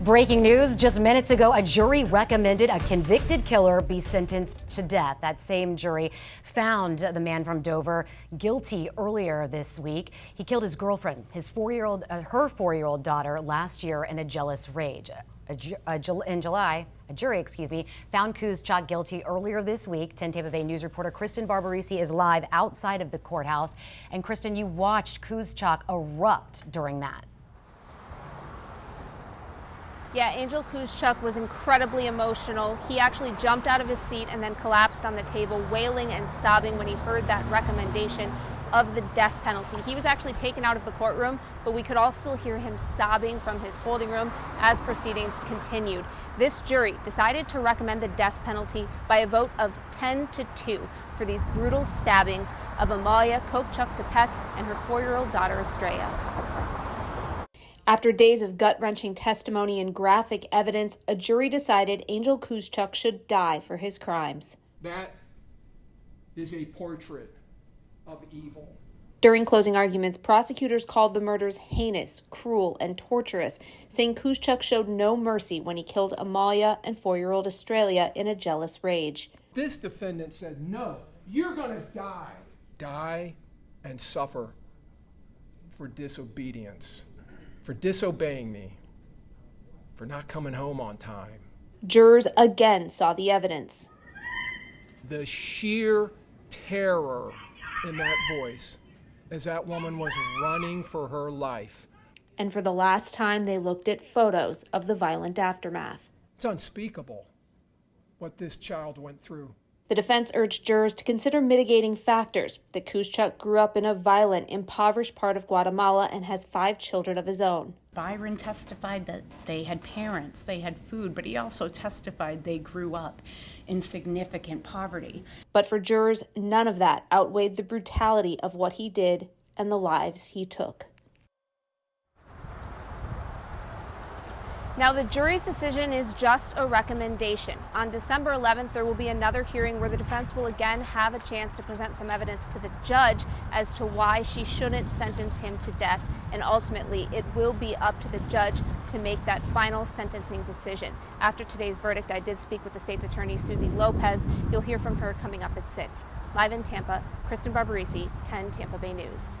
Breaking news just minutes ago, a jury recommended a convicted killer be sentenced to death. That same jury found the man from Dover guilty earlier this week. He killed his girlfriend, her 4-year-old daughter last year in a jealous rage. In July, a jury, found Kuzchak guilty earlier this week. 10 Tampa Bay News reporter Kristen Barbarisi is live outside of the courthouse. And Kristen, you watched Kuzchak erupt during that. Yeah, Angel Kuzchak was incredibly emotional. He actually jumped out of his seat and then collapsed on the table, wailing and sobbing when he heard that recommendation of the death penalty. He was actually taken out of the courtroom, but we could all still hear him sobbing from his holding room as proceedings continued. This jury decided to recommend the death penalty by a vote of 10-2 for these brutal stabbings of Amalia Kokchuk-Tepek and her 4-year-old daughter Estrella. After days of gut-wrenching testimony and graphic evidence, a jury decided Angel Kuzchak should die for his crimes. That is a portrait of evil. During closing arguments, prosecutors called the murders heinous, cruel, and torturous, saying Kuzchak showed no mercy when he killed Amalia and 4-year-old Estrella in a jealous rage. This defendant said, no, you're going to die. Die and suffer for disobedience. For disobeying me, for not coming home on time. Jurors again saw the evidence. The sheer terror in that voice as that woman was running for her life. And for the last time, they looked at photos of the violent aftermath. It's unspeakable what this child went through. The defense urged jurors to consider mitigating factors. That Kuzchak grew up in a violent, impoverished part of Guatemala and has 5 children of his own. Byron testified that they had parents, they had food, but he also testified they grew up in significant poverty. But for jurors, none of that outweighed the brutality of what he did and the lives he took. Now, the jury's decision is just a recommendation. On December 11th, there will be another hearing where the defense will again have a chance to present some evidence to the judge as to why she shouldn't sentence him to death. And ultimately, it will be up to the judge to make that final sentencing decision. After today's verdict, I did speak with the state's attorney, Susie Lopez. You'll hear from her coming up at 6. Live in Tampa, Kristen Barbarisi, 10 Tampa Bay News.